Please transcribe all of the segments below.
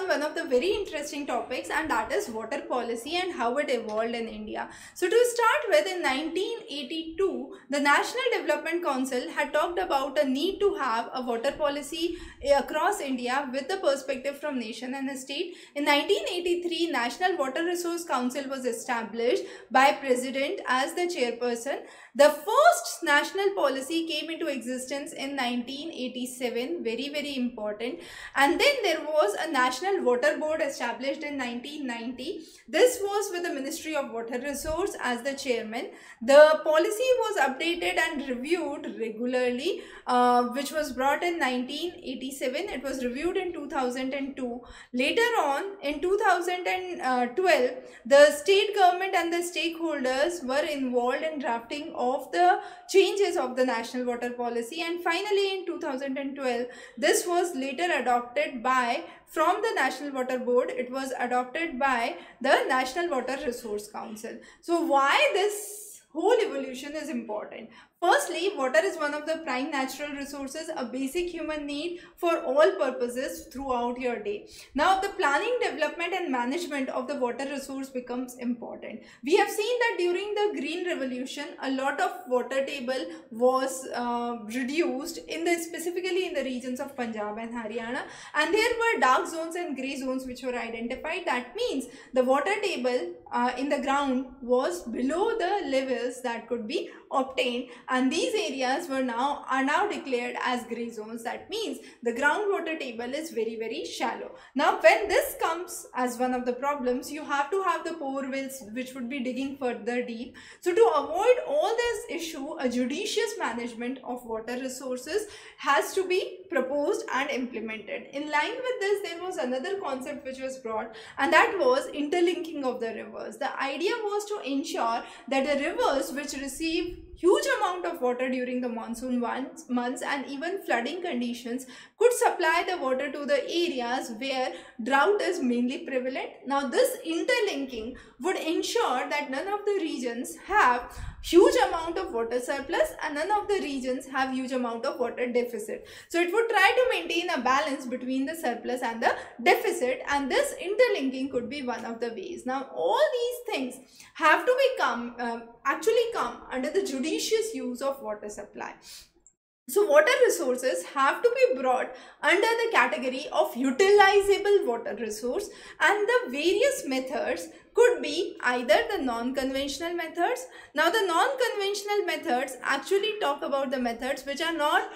on one of the very interesting topics, and that is water policy and how it evolved in India. So to start with, in 1982, the National Development Council had talked about a need to have a water policy across India with the perspective from nation and state. In 1983, National Water Resource Council was established by President as the chairperson. The first national policy came into existence in 1987, very important. And then there was a National Water Board established in 1990. This was with the Ministry of Water Resource as the chairman. The policy was updated and reviewed regularly, which was brought in 1987. It was reviewed in 2002. Later on, in 2012, the state government and the stakeholders were involved in drafting of the changes of the national water policy, and finally in 2012 this was later adopted from the National Water Board. It was adopted by the National Water Resource Council. So why this whole evolution is important? Firstly, water is one of the prime natural resources, a basic human need for all purposes throughout your day. Now, the planning, development and management of the water resource becomes important. We have seen that during the Green Revolution, a lot of water table was reduced specifically in the regions of Punjab and Haryana, and there were dark zones and grey zones which were identified. That means the water table in the ground was below the levels that could be obtained, and these areas are now declared as grey zones. That means the groundwater table is very shallow. Now when this comes as one of the problems, you have to have the bore wells which would be digging further deep. So to avoid all this issue, a judicious management of water resources has to be proposed and implemented. In line with this, there was another concept which was brought, and that was interlinking of the rivers. The idea was to ensure that the rivers which receive huge amount of water during the monsoon months and even flooding conditions could supply the water to the areas where drought is mainly prevalent. Now this interlinking would ensure that none of the regions have huge amount of water surplus and none of the regions have huge amount of water deficit. So it would try to maintain a balance between the surplus and the deficit, and this interlinking could be one of the ways. Now all these things have to actually come under the judicious use of water supply. So water resources have to be brought under the category of utilizable water resource, and the various methods could be either the non-conventional methods. Now the non-conventional methods actually talk about the methods which are not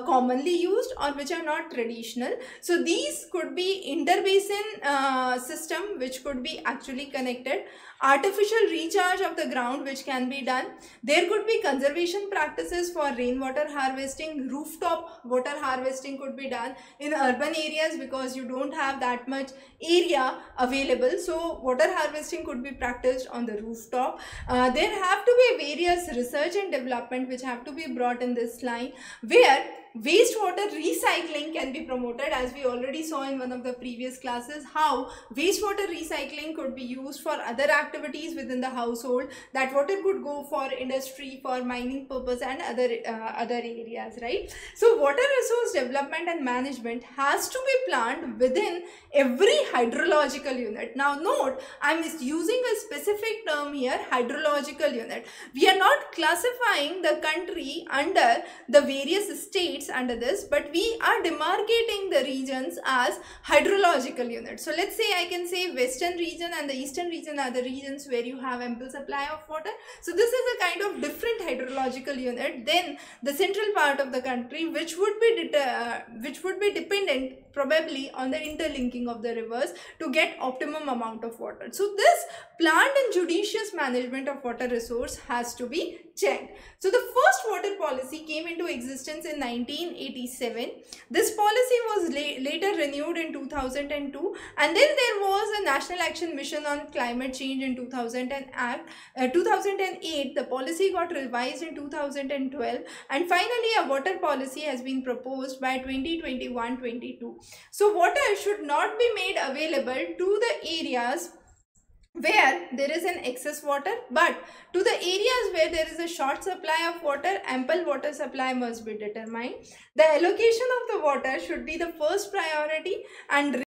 commonly used or which are not traditional. So these could be interbasin system which could be actually connected, artificial recharge of the ground which can be done. There could be conservation practices for rainwater harvesting, rooftop water harvesting could be done in urban areas because you don't have that much area available. So water harvesting could be practiced on the rooftop. There have to be various research and development which have to be brought in this line, where wastewater recycling can be promoted, as we already saw in one of the previous classes how wastewater recycling could be used for other activities within the household. That water could go for industry, for mining purpose and other areas, right? So water resource development and management has to be planned within every hydrological unit. Now note, I am using a specific term here, hydrological unit. We are not classifying the country under the various states under this, but we are demarcating the regions as hydrological units. So let's say I can say western region and the eastern region are the regions where you have ample supply of water. So this is a kind of different hydrological unit. Then the central part of the country which would be dependent probably on the interlinking of the rivers to get optimum amount of water. So this planned and judicious management of water resource has to be checked. So the first water policy came into existence in 1987. This policy was later renewed in 2002, and then there was a National Action Mission on Climate Change in 2008. The policy got revised in 2012, and finally a water policy has been proposed by 2021-22. So water should not be made available to the areas where there is an excess water, but to the areas where there is a short supply of water, ample water supply must be determined. The allocation of the water should be the first priority, and